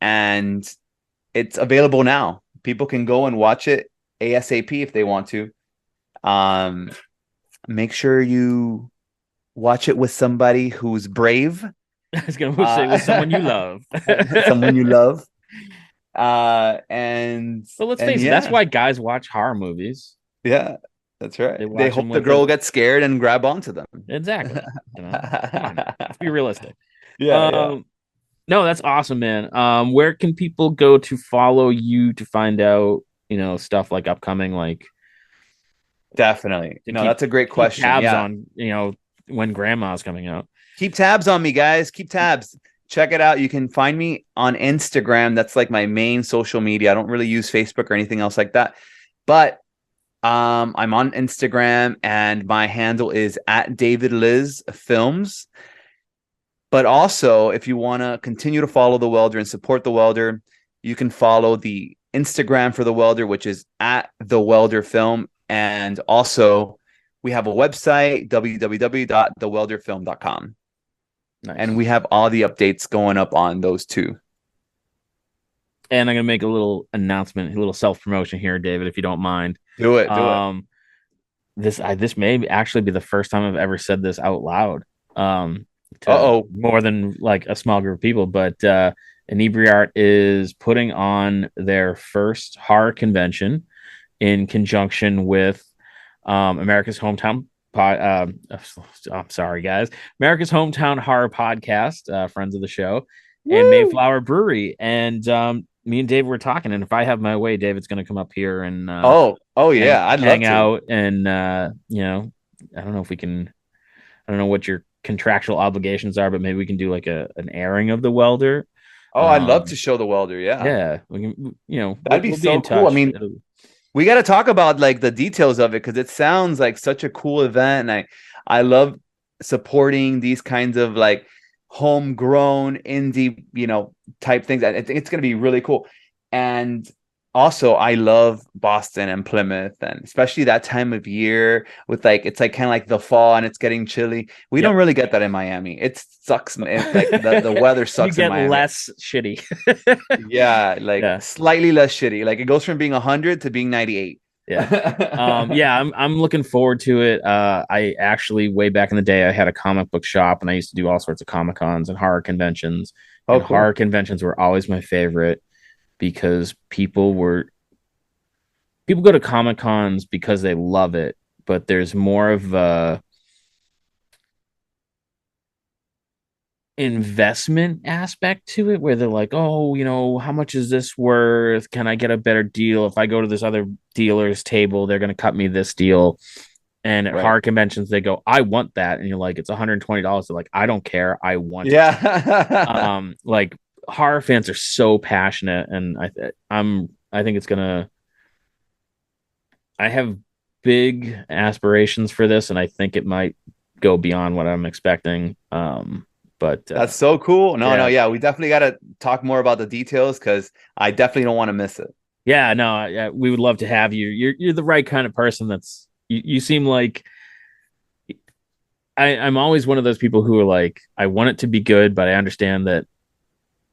and it's available now. People can go and watch it ASAP if they want to. Um, Make sure you watch it with somebody who's brave, I was gonna say with someone you love. someone you love. But let's And face it, that's yeah, why guys watch horror movies. yeah, that's right. They They watch them hope the with girl the will get scared and grab onto them. exactly. Come on, let's be realistic. Yeah, yeah. Um, no, that's awesome, man. Where can people go to follow you to find out, stuff like upcoming, like Definitely. to No, keep that's a great keep question. tabs Yeah. on, when grandma's coming out. Keep tabs on me, guys. Keep tabs. Check it out. You can find me on Instagram. That's like my main social media. I don't really use Facebook or anything else like that. But I'm on Instagram and my handle is at David Liz Films. But also, if you want to continue to follow The Welder and support The Welder, you can follow the Instagram for The Welder, which is at The Welder Film. And also, we have a website, www.thewelderfilm.com. And Nice. we have all the updates going up on those two. And I'm gonna make a little announcement, a little self promotion here, David, if you don't mind. Do it, do it. Um, this may actually be the first time I've ever said this out loud. To Uh-oh. more than like a small group of people, but Inebri-art is putting on their first horror convention in conjunction with America's Hometown I'm sorry, guys. America's Hometown Horror Podcast, friends of the show, and Woo! Mayflower Brewery. And me and Dave were talking, and if I have my way, David's going to come up here and Oh yeah, I'd love hang to. out. And I don't know if we can. I don't know what your contractual obligations are, but maybe we can do like an airing of The Welder. Oh, I'd love to Um, show The Welder. Yeah. yeah, we can. That'd be We'll be so in cool. I touch. mean, we got to talk about like the details of it because it sounds like such a cool event, and I love supporting these kinds of like homegrown indie, type things. I think it's going to be really cool. And also, I love Boston and Plymouth, and especially that time of year with like it's like kind of like the fall and it's getting chilly. We don't Yep. really get that in Miami. It sucks. Like the weather You sucks in get Miami. less shitty. Yeah, like Yeah. slightly less shitty. Like it goes from being 100 to being 98. Yeah. Yeah, I'm looking forward to it. I actually way back in the day I had a comic book shop and I used to do all sorts of comic cons and horror conventions. Oh, And cool. horror conventions were always my favorite because people go to comic cons because they love it, but there's more of a investment aspect to it where they're like, oh, how much is this worth? Can I get a better deal? If I go to this other dealer's table, they're going to cut me this deal. And at Right. horror conventions, they go, I want that. And you're like, it's $120. They're like, I don't care. I want it. Yeah. Like horror fans are so passionate. And I think it's going to, I have big aspirations for this. And I think it might go beyond what I'm expecting. But That's so cool. No, no, yeah, yeah. We definitely got to talk more about the details because I definitely don't want to miss it. yeah, no, yeah, we would love to have you. You're the right kind of person. You seem like I'm always one of those people who are like, I want it to be good, but I understand that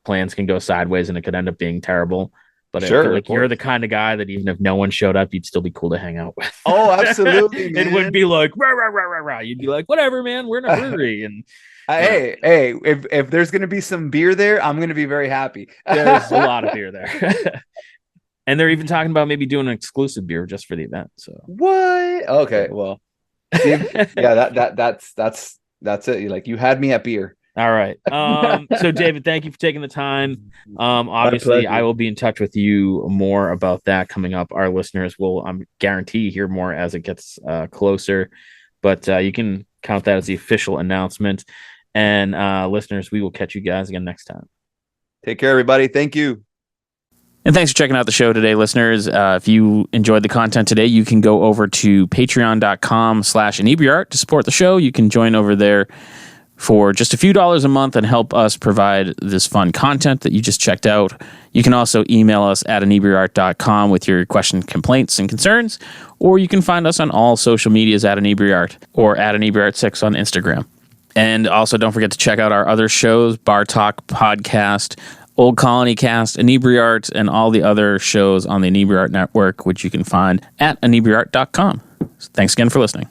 plans can go sideways and it could end up being terrible. But I feel Sure, of like you're the course. kind of guy that even if no one showed up, you'd still be cool to hang out with. Oh, absolutely, It would man. be like rah, rah, rah, rah, rah. You'd be like, whatever, man. We're in a brewery, and you know, Hey, if there's gonna be some beer there, I'm gonna be very happy. there's a lot of beer there. And they're even talking about maybe doing an exclusive beer just for the event. So What? Okay, yeah. well, see, yeah, that's That's it. Like, you had me at beer. All right. So David, thank you for taking the time. My Obviously, I pleasure. will be in touch with you more about that coming up. Our listeners will, I'm guarantee, hear more as it gets closer. But you can count that as the official announcement. And listeners, we will catch you guys again next time. Take care, everybody. Thank you. And thanks for checking out the show today, listeners. If you enjoyed the content today, you can go over to patreon.com/Inebri-art to support the show. You can join over there for just a few dollars a month and help us provide this fun content that you just checked out. You can also email us at Inebri-art.com with your questions, complaints, and concerns, or you can find us on all social medias at Inebri-art or at Inebri-art6 on Instagram. And also don't forget to check out our other shows, Bar Talk Podcast, Old Colony Cast, Inebri-art, and all the other shows on the Inebri-art Network, which you can find at Inebri-art.com. Thanks again for listening.